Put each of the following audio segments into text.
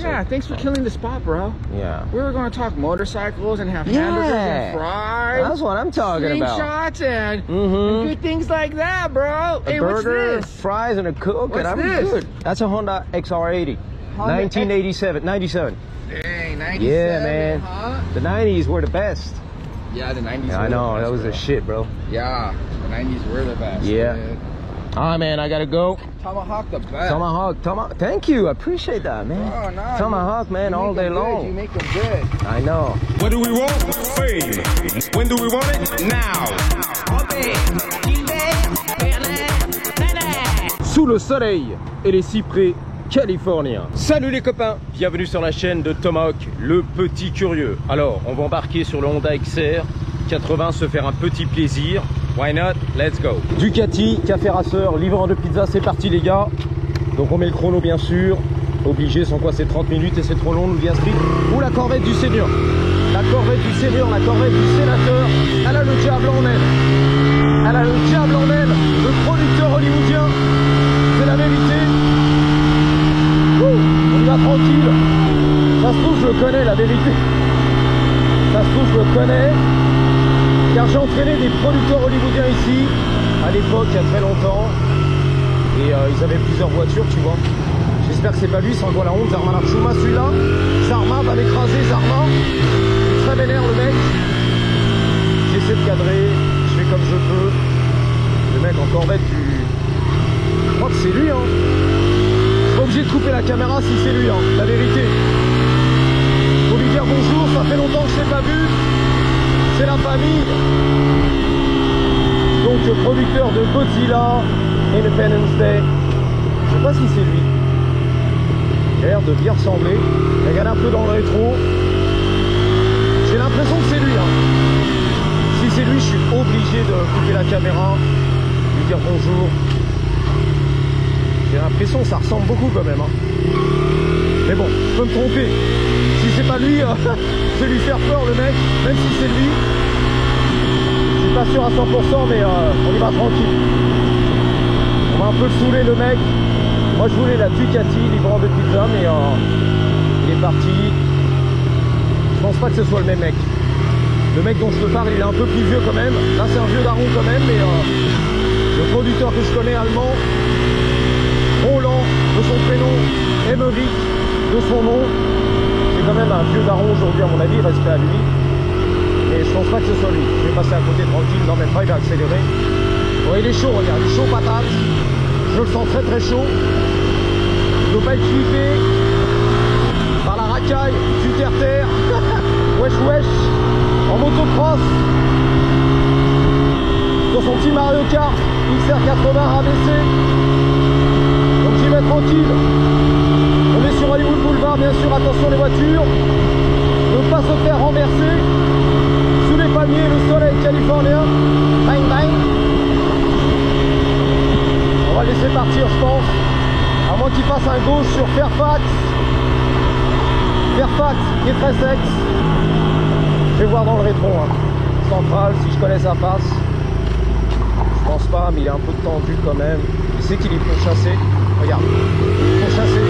So, yeah, thanks for killing the spot, bro. Yeah. We were going to talk motorcycles and have hamburgers and fries. That's what I'm talking about. Shots and good things like that, bro. A hey, burger, what's this? fries, and a Coke. What's and I'm this? good. That's a Honda XR80. 1987, 97. Dang, 97, Yeah, man. huh? The 90s were the best. Yeah, the 90s Yeah, I know, that was the shit, bro. Yeah, the 90s were the best. Yeah. Man. All right, man, I gotta go. Tomahawk the best. Tomahawk. Thank you, I appreciate that, man. Oh, no, Tomahawk, man, all day long. You make them good. I know. What do we want? Fame. When do we want it? Now. Sous le soleil et les cyprès californiens. Salut les copains, bienvenue sur la chaîne de Tomahawk, le petit curieux. Alors, on va embarquer sur le Honda XR 80, se faire un petit plaisir. Why not? Let's go. Ducati, café rasseur, livreur de pizza, c'est parti les gars. Donc on met le chrono bien sûr. Obligé, sans quoi c'est 30 minutes et c'est trop long, nous vient Street. Ou la corvette du Seigneur. La corvette du Seigneur, la corvette du sénateur. Elle a le diable en elle. Elle a le diable en elle. Le producteur hollywoodien. C'est la vérité. Ouh, on y va tranquille. Ça se trouve, je le connais, la vérité. Ça se trouve, je le connais. Car j'ai entraîné des producteurs hollywoodiens ici, à l'époque, il y a très longtemps. Et ils avaient plusieurs voitures, tu vois. J'espère que c'est pas lui, c'est encore la honte. Zarma Narchouma, celui-là. Zarma va l'écraser, Zarma. Il est très vénère, le mec. J'essaie de cadrer, je fais comme je peux. Le mec en corvette du... Je crois que c'est lui, hein. Je suis pas obligé de couper la caméra si c'est lui, hein. La vérité. Faut lui dire bonjour, ça fait longtemps que je t'ai pas vu. C'est la famille. Donc le producteur de Godzilla, Independence Day. Je sais pas si c'est lui. Il a l'air de bien ressembler. Regarde un peu dans le rétro. J'ai l'impression que c'est lui, hein. Si c'est lui, je suis obligé de couper la caméra, lui dire bonjour. J'ai l'impression que ça ressemble beaucoup quand même, hein. Mais bon, je peux me tromper. Si c'est pas lui, je vais lui faire peur le mec, même si c'est lui. Je suis pas sûr à 100%, mais on y va tranquille. On va un peu saouler le mec. Moi je voulais la Ducati, livreur de pizza, mais il est parti. Je pense pas que ce soit le même mec. Le mec dont je te parle, il est un peu plus vieux quand même. Là c'est un vieux daron quand même, mais le producteur que je connais allemand, Roland, de son prénom, Emmerich, de son nom. C'est quand même un vieux daron aujourd'hui à mon avis, respect à lui. Mais je pense pas que ce soit lui. Je vais passer à côté tranquille, non même pas, il va accélérer. Bon, il est chaud, regarde, il est chaud patate. Je le sens très très chaud. Il ne doit pas être flippé par la racaille du terre-terre. Wesh wesh, en motocross. Sur son petit Mario Kart XR80 rabaissé. Donc j'y vais tranquille. On est sur Hollywood Boulevard, bien sûr, attention les voitures. Ne pas se faire renverser. Sous les palmiers, le soleil californien. Bang bang. On va laisser partir, je pense. À moins qu'il fasse un gauche sur Fairfax. Fairfax, qui est très sexe. Je vais voir dans le rétro, hein. Central, si je connais sa face. Je pense pas, mais il est un peu tendu quand même. Il sait qu'il est pourchassé. Regarde, pourchassé.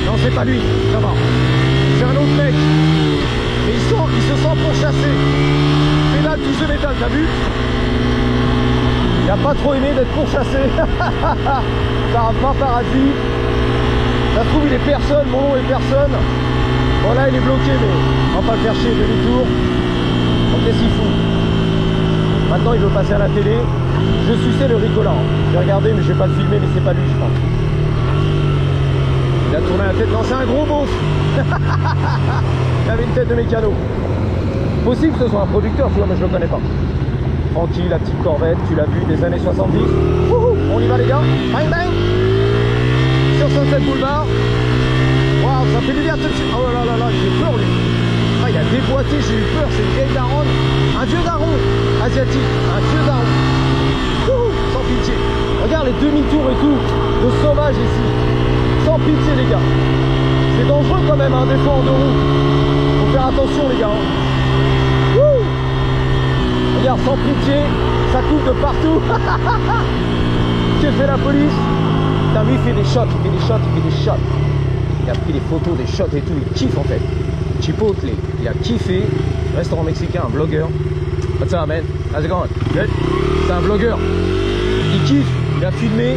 Non, c'est pas lui, ça va. C'est un autre mec. Et il se sent pourchassé. Pédale touche de métal, t'as vu? Il a pas trop aimé d'être pourchassé. Par un paradis. Ça se trouve, il est personne, mon nom est personne. Bon, là, il est bloqué, mais on va pas le faire chier, demi-tour. Donc, qu'est-ce qu'il fout? Maintenant, il veut passer à la télé. Je suçais le ricola. J'ai regardé, mais je vais pas le filmer, mais c'est pas lui, je pense. Il a tourné la tête. Non, c'est un gros beauf. Il avait une tête de mécano. Possible que ce soit un producteur, tu vois, mais je le connais pas. Tranquille, la petite corvette, tu l'as vu, des années 70. Wouhou, on y va les gars. Bang bang. Sur Sunset Boulevard. Waouh, ça fait du bien tout de suite. Oh là là là, j'ai peur lui. Ah, il a déboîté, j'ai eu peur, c'est une vieille daronne. Un vieux daron asiatique, un vieux daron. Wouhou, sans pitié. Regarde les demi-tours et tout, de sauvage ici. Sans pitié les gars. C'est dangereux quand même, un des fois en deux roues. Faut faire attention les gars. Wouh. Regarde, sans pitié, ça coupe de partout. Que fait la police? Putain, lui il fait des shots, il fait des shots, il fait des shots. Il a pris des photos, des shots et tout. Il kiffe en fait. Chipotle, il a kiffé. Restaurant mexicain, un blogueur. What's up, man? How's it going? Good? C'est un blogueur. Il kiffe. Il a filmé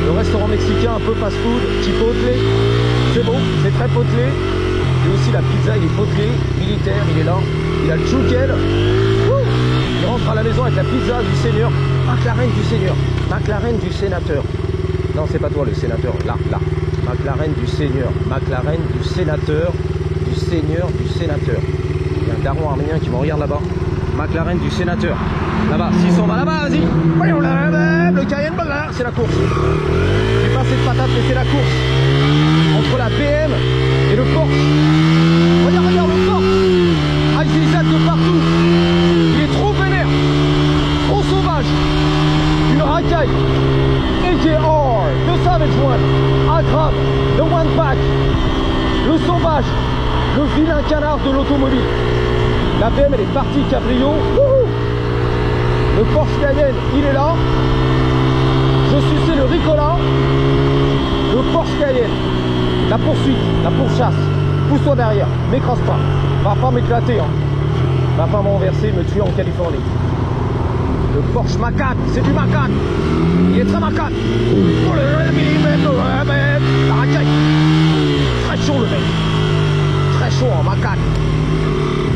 le restaurant mexicain, un peu fast-food, Chipotle. C'est bon, c'est très potelé. Et aussi la pizza, il est potelé, militaire, il est là. Il a le chouquel. Il rentre à la maison avec la pizza du Seigneur. McLaren du Seigneur. McLaren du sénateur. Non, c'est pas toi le sénateur. Là, là. McLaren du Seigneur. McLaren du sénateur. Du Seigneur, du sénateur. Il y a un daron arménien qui me regarde là-bas. McLaren du sénateur. Là-bas, 600 va là-bas, vas-y. Le Cayenne, c'est la course. J'ai pas cette patate, mais c'est la course. Entre la BM et le Porsche. Regarde, regarde le Porsche. Ah, il fait de partout. Il est trop vénère. Trop sauvage. Une racaille. AJR, the Savage One. Akram, the One Pack. Le sauvage. Le vilain canard de l'automobile. La BM, elle est partie cabrio. Le Porsche Cayenne, il est là. Je suçais le Ricola. Le Porsche Cayenne. La poursuite, la pourchasse. Pousse-toi derrière, m'écrase pas. Va pas m'éclater, hein. Va pas m'enverser, me tuer en Californie. Le Porsche Macan, c'est du Macan. Il est très Macan. La racaille. Très chaud le mec. Très chaud en Macan.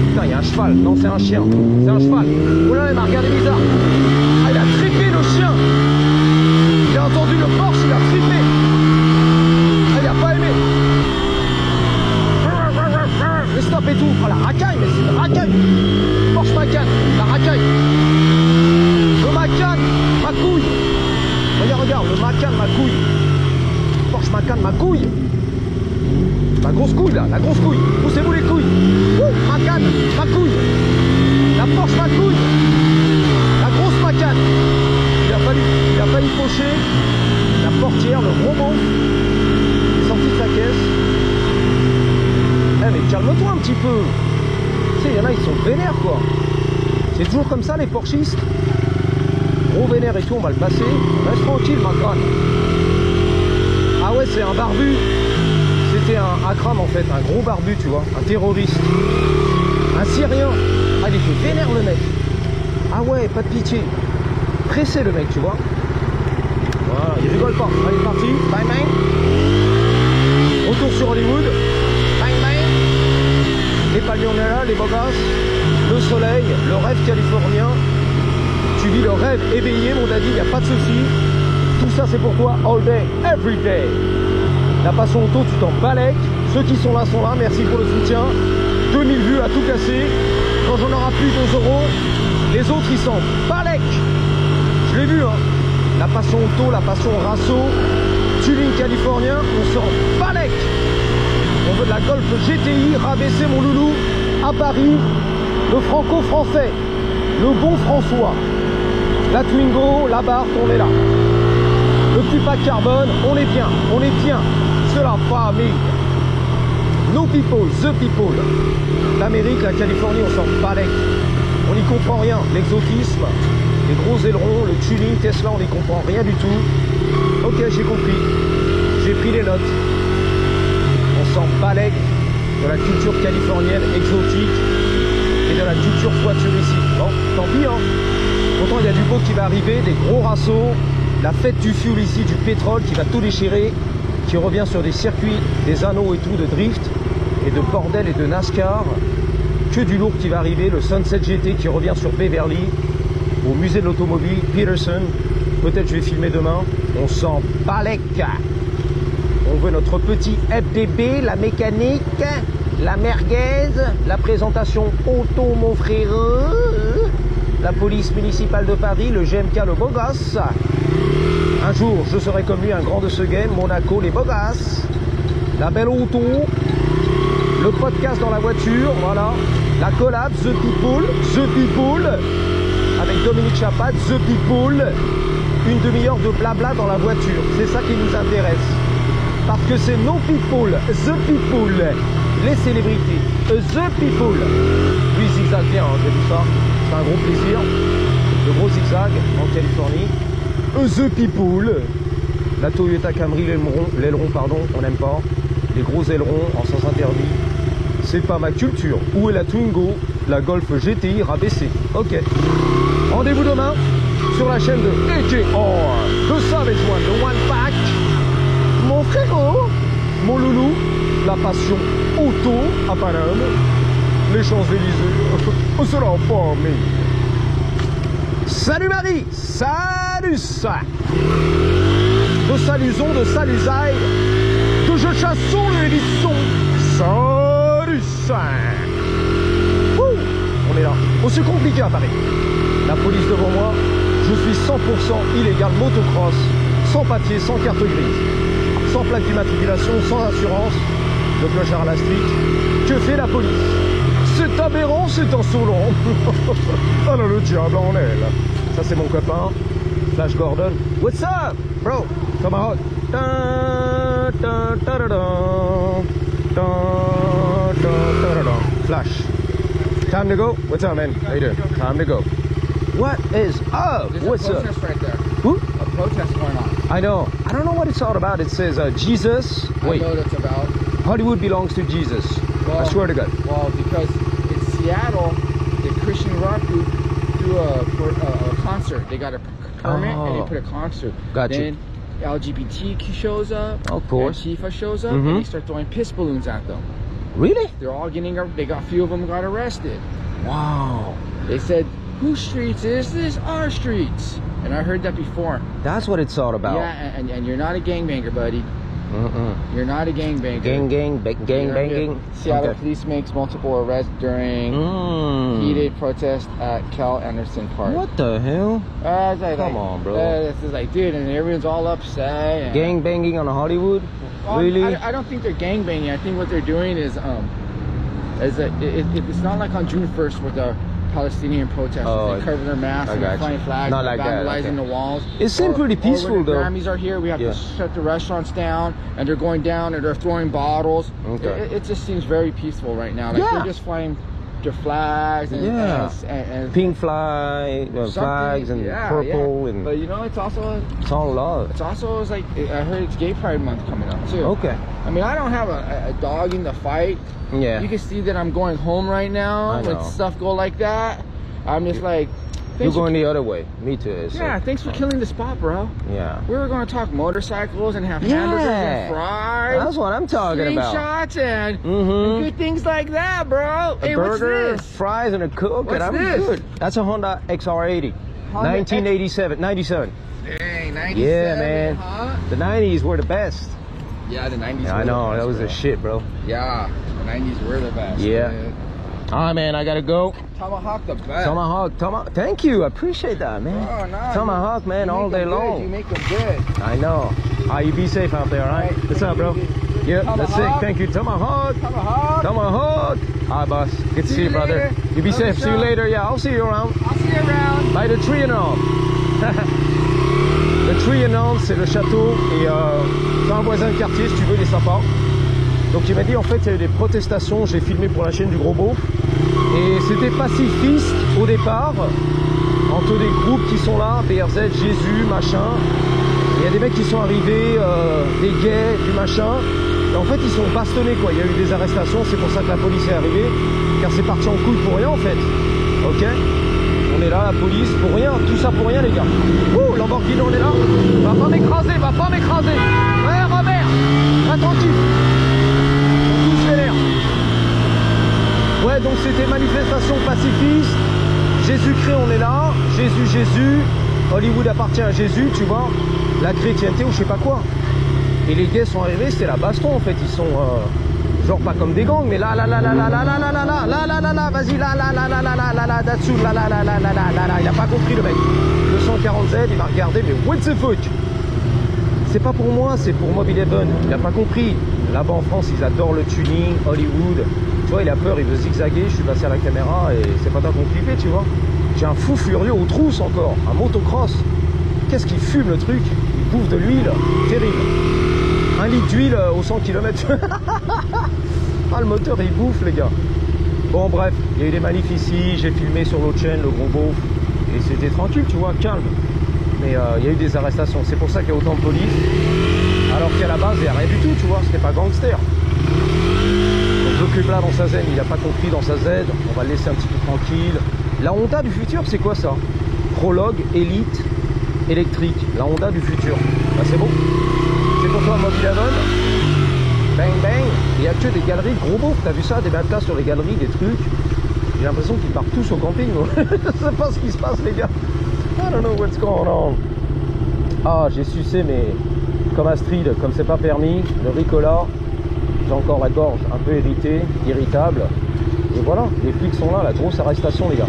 Putain, il y a un cheval. Non, c'est un chien. C'est un cheval. Oh là, il m'a regardé bizarre. Ah, il a trippé le chien. Il a entendu le Porsche, il a trippé. Ah, il a pas aimé. Le stop et tout. Oh, la racaille, mais c'est une racaille. Porsche Macan, la racaille. Le Macan, ma couille. Regarde, regarde, le Macan, ma couille. Porsche Macan, ma couille. Ma grosse couille là, la grosse couille. Poussez-vous les couilles. Macan, ma couille. La Porsche, ma couille. La grosse Macan. Il a failli pocher la portière, le gros mot. Il est sorti de sa caisse. Eh mais calme-toi un petit peu. Tu sais, il y en a, ils sont vénères quoi. C'est toujours comme ça les Porschistes. Gros vénère et tout, on va le passer. Reste tranquille, Macan. Ah ouais, c'est un barbu. C'était un Akram en fait, un gros barbu, tu vois, un terroriste, un Syrien. Ah, il était vénère le mec. Ah ouais, pas de pitié. Pressé le mec, tu vois. Voilà, il rigole pas. Allez, parti. Bye bye. Retour sur Hollywood. Bye bye. Les palmiers les beaux gosses, le soleil, le rêve californien. Tu vis le rêve éveillé, mon daddy, il n'y a pas de souci. Tout ça, c'est pour toi, all day, every day. La passion auto, tu t'en balèques. Ceux qui sont là, merci pour le soutien. 2000 vues à tout casser. Quand j'en aurai plus 2 euros, les autres ils s'en balèquent. Je l'ai vu, hein. La passion auto, la passion rasso, tuning californien, on s'en balèque. On veut de la Golf GTI, rabaisser mon loulou à Paris. Le franco-français, le bon François. La Twingo, la Barth, on est là. Le petit pack carbone, on est bien, c'est la famille. No people, the people. L'Amérique, la Californie, on s'en balèque. On n'y comprend rien. L'exotisme, les gros ailerons, le tuning, Tesla, on n'y comprend rien du tout. Ok, j'ai compris. J'ai pris les notes. On s'en balèque de la culture californienne exotique et de la culture voituristique. Bon, tant pis, hein. Pourtant, il y a du beau qui va arriver, des gros rassos. La fête du fuel ici, du pétrole qui va tout déchirer, qui revient sur des circuits, des anneaux et tout de drift, et de bordel et de NASCAR. Que du lourd qui va arriver, le Sunset GT qui revient sur Beverly, au musée de l'automobile, Peterson. Peut-être je vais filmer demain. On s'en balèque. On veut notre petit FDB, la mécanique, la merguez, la présentation auto, mon frère. La police municipale de Paris, le GMK, le beau gosse. Un jour, je serai comme lui, un grand de ce game, Monaco, les beaux gosses. La belle auto. Le podcast dans la voiture, voilà. La collab, The People. Avec Dominique Chapat, The People. Une demi-heure de blabla dans la voiture. C'est ça qui nous intéresse. Parce que c'est nos people, The People. Les célébrités, The People. Lui, zigzag bien, hein, j'ai vu ça. C'est un gros plaisir. Le gros zigzag en Californie. The People. La Toyota Camry, l'aileron, pardon, on n'aime pas. les gros ailerons en sens interdit. C'est pas ma culture. Où est la Twingo, la Golf GTI rabaissée? Ok. Rendez-vous demain sur la chaîne de AKR, The Savage One, The One Pack. Mon frérot, mon loulou, la passion auto à Paname, les Champs-Élysées, on sera en famille. Salut Marie, salut ça. De saluson, de salusaille, de je chasson le hélisson. Salut ça. On est là. Aussi compliqué à Paris. La police devant moi, je suis 100% illégal motocross, sans papier, sans carte grise, sans plaque d'immatriculation, sans assurance, le clochard à la street. Que fait la police? C'est aberrant, c'est insolent. Alors le diable en elle. Ça c'est mon copain, Flash Gordon. What's up, bro? Tomahawk. Flash. Time to go? What's up, man? How you doing? Time to go. What is up? There's What's a up? protest right there. Who? A protest going on. I know. I don't know what it's all about. It says Jesus. Wait, I know what it's about. Hollywood belongs to Jesus. I swear to God. Well, because in Seattle, the Christian rock group threw a concert. They got a permit and they put a concert. Gotcha. Then LGBTQ shows up. Of course. Antifa shows up, and they start throwing piss balloons at them. Really? They're all getting. They got a few of them got arrested. Wow. They said, "Whose streets is this? Our streets." And I heard that before. That's what it's all about. Yeah, and you're not a gangbanger, buddy. You're not a gangbanger. Gang banging. Seattle Okay. police makes multiple arrests during heated protest at Cal Anderson Park. What the hell? Come on, bro. This is like, dude, and everyone's all upset. And, Gang banging on Hollywood? Really? I don't think they're gang banging. I think what they're doing is it's not like on June 1st with the Palestinian protesters. Oh, they cover their masks I and got they're you. flying flags, Not and like that, vandalizing okay. the walls. It seemed pretty peaceful, when the though. Grammys are here, we have Yeah. to shut the restaurants down, and they're going down and they're throwing bottles. Okay. It just seems very peaceful right now. Like Yeah. they're just flying their flags and, Yeah. and Pink flags and purple and But you know, it's also it's all love. it's like I heard it's Gay Pride Month coming up too. Okay. I mean, I don't have a dog in the fight. Yeah. You can see that I'm going home right now I when know. stuff go like that. I'm just like, You're thanks for, going the other way. Me too. So. yeah, thanks for killing the spot, bro. Yeah. We were going to talk motorcycles and have Yeah. hamburgers and fries. That's what I'm talking about. Screenshots and Mhm. good things like that, bro. A Hey, burger, what's this? fries, and a Coke. What's That was this? good. That's a Honda XR80. Honda 1987. 97. Dang, 97, Yeah, man. huh? The 90s were the best. Yeah, the 90s Yeah, were I know. the best, That was bro. the shit, bro. Yeah, the 90s were the best. Yeah. Man. All right, man. I got to go. Tomahawk the best. Tomahawk. Thank you. I appreciate that, man. Oh, no, Tomahawk, man, you all make day 'em good. long. You make them good. I know. You be safe out there, all right? Right. What's up, bro? Yep, that's it. Tomahawk. Thank you. Tomahawk. Tomahawk. Tomahawk. All right, boss. Good to see you, brother. later. You be Love safe. the See you show. later. Yeah, I'll see you around. I'll see you around. By the tree and all. Le Tree and All, c'est le château et c'est un voisin de quartier, si tu veux, il est sympa. Donc il m'a dit en fait il y a eu des protestations, j'ai filmé pour la chaîne du Gros Beauf et c'était pacifiste au départ entre des groupes qui sont là, BRZ, Jésus, machin. Il y a des mecs qui sont arrivés, des gays, du machin. Et en fait ils sont bastonnés quoi, il y a eu des arrestations, c'est pour ça que la police est arrivée, car c'est parti en couille pour rien en fait. Ok, on est là, la police, pour rien, tout ça pour rien les gars. Ouh, Lamborghini on est là, va pas m'écraser, Ouais Robert, va tranquille. Tous vénères. Ouais, donc c'était manifestation pacifiste. Jésus-Christ, on est là. Jésus. Hollywood appartient à Jésus, tu vois. La chrétienté ou je sais pas quoi. Et les gays sont arrivés, c'était la baston en fait. Ils sont genre pas comme des gangs, mais là, vas-y, là, là-dessous, là, il a pas compris le mec. 240Z, il m'a regardé, mais what the fuck? C'est pas pour moi, c'est pour Mob 11. Il a pas compris. Là-bas en France, ils adorent le tuning, Hollywood. Tu vois, il a peur, il veut zigzaguer. Je suis passé à la caméra et c'est pas tant compliqué, tu vois. J'ai un fou furieux aux trousses encore, un motocross. Qu'est-ce qu'il fume le truc? Il bouffe de l'huile, terrible. 1 litre d'huile au 100 km. Ah, le moteur il bouffe les gars. Bon bref, il y a eu des manifs ici, j'ai filmé sur l'autre chaîne, le Gros Beauf. Et c'était tranquille, tu vois, calme. Mais il y a eu des arrestations, c'est pour ça qu'il y a autant de police. Alors qu'à la base, il n'y a rien du tout, tu vois, c'était pas gangster. blabla dans sa zen, il n'a pas compris dans sa Z, on va le laisser un petit peu tranquille. La Honda du futur, c'est quoi ça? Prologue, Elite, électrique, la Honda du futur. Ah, c'est bon. C'est pour toi, Mobile Avon. Bang bang. Il y a que des galeries, gros beau. T'as vu ça, des matelas sur les galeries, des trucs. J'ai l'impression qu'ils partent tous au camping. Je sais pas ce qui se passe, les gars. I don't know what's going on. Ah, j'ai sucé, mais comme Astrid, comme c'est pas permis, le Ricola. J'ai encore la gorge un peu irritable. Et voilà, les flics sont là, la grosse arrestation, les gars.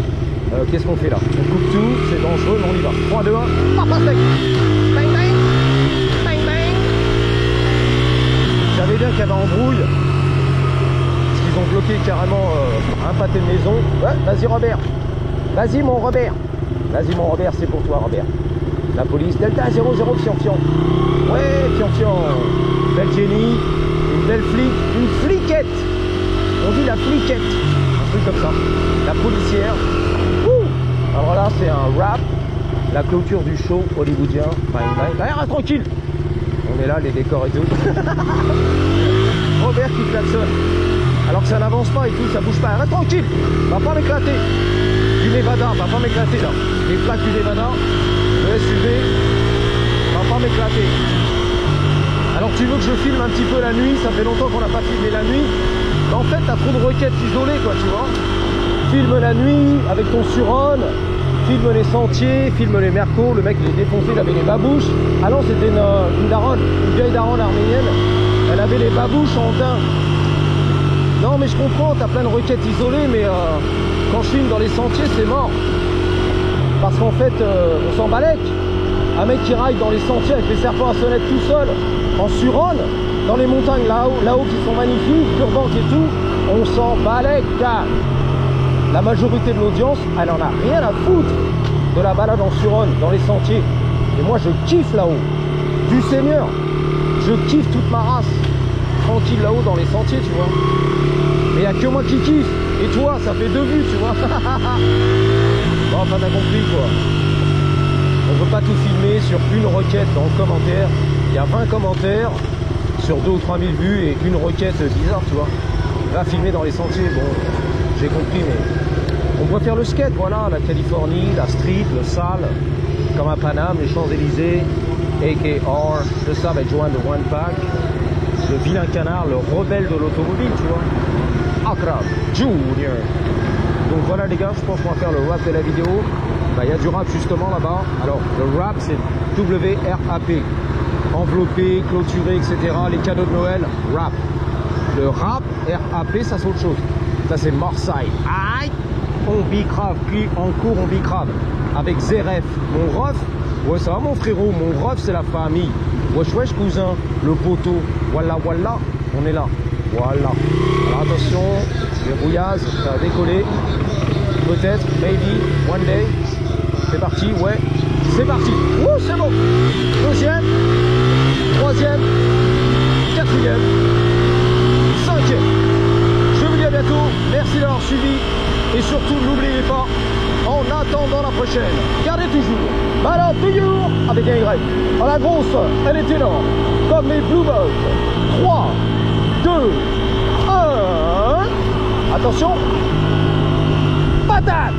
Qu'est-ce qu'on fait là? On coupe tout, c'est dangereux, mais on y va. 3, 2, 1, papa steak. Bang bang. Bang bang. Je savais bien qu'il y avait embrouille. Parce qu'ils ont bloqué carrément un pâté de maison. Ouais, vas-y Robert. Vas-y mon Robert. Vas-y mon Robert, c'est pour toi Robert. La police, Delta 00 Fian. Ouais, Fian. Belle Jenny, une belle flic, une fliquette. On dit la fliquette. Un truc comme ça. La policière. Ouh. Alors là, c'est un rap. La clôture du show hollywoodien. Reste tranquille. On est là, les décors et tout. Robert qui klaxonne. Alors que ça n'avance pas et tout, ça bouge pas. Reste tranquille. Va pas m'éclater. Du Nevada, va pas m'éclater là. Les plaques du Nevada, le SUV, va pas m'éclater. Alors tu veux que je filme un petit peu la nuit, ça fait longtemps qu'on n'a pas filmé la nuit. Mais en fait, t'as trop de requêtes isolées, quoi, tu vois. Filme la nuit avec ton Suron, filme les sentiers, filme les mercos. Le mec, il est défoncé, il avait les babouches. Ah non, c'était une daronne, une vieille daronne arménienne. Elle avait les babouches en teint. Non, mais je comprends, t'as plein de requêtes isolées, mais quand je filme dans les sentiers, c'est mort. Parce qu'en fait, on s'en balèque. Un mec qui raille dans les sentiers avec les serpents à sonnette tout seul, en Suron, dans les montagnes là-haut qui sont magnifiques, Burbank et tout, on s'en balèque. La majorité de l'audience, elle en a rien à foutre de la balade en Suron, dans les sentiers. Et moi, je kiffe là-haut. Du Seigneur. Je kiffe toute ma race. Tranquille là-haut dans les sentiers, tu vois. Mais il n'y a que moi qui kiffe. Et toi, ça fait 2 vues, tu vois. Bon, enfin, t'as compris, quoi. On ne veut pas tout filmer sur une requête dans le commentaire. Il y a 20 commentaires sur 2 ou 3 000 vues et une requête bizarre, tu vois. Là, filmer dans les sentiers, bon, j'ai compris, mais on pourrait faire le skate, voilà, la Californie, la street, le sale, comme à Paname, les Champs-Élysées, AKR, le sable avec Joanne de One Pack, le vilain canard, le rebelle de l'automobile, tu vois. Akrab Junior. Donc voilà les gars, je pense qu'on va faire le rap de la vidéo. Il y a du rap justement là-bas. Alors le rap c'est W-R-A-P. Enveloppé, clôturé, etc. Les cadeaux de Noël, rap. Le rap, R-A-P, ça c'est autre chose. Ça c'est Marseille. Aïe. On bicrave, puis en cours on bicrave. Avec Zeref, mon ref. Ouais ça va mon frérot, mon ref c'est la famille. Wesh wesh cousin, le poteau. Voilà voilà, on est là. Voilà. Alors attention, verrouillage, ça va décoller. Peut-être, maybe, one day. C'est parti, ouais. C'est parti. Ouh, c'est bon. 2e, 3e, 4e, 5e. Je vous dis à bientôt. Merci d'avoir suivi. Et surtout, n'oubliez pas, en attendant la prochaine, gardez toujours. Malade toujours avec un Y. Ah, la grosse, elle est énorme. Comme les Blue Boat. 3, 2, 1. Attention. Patate.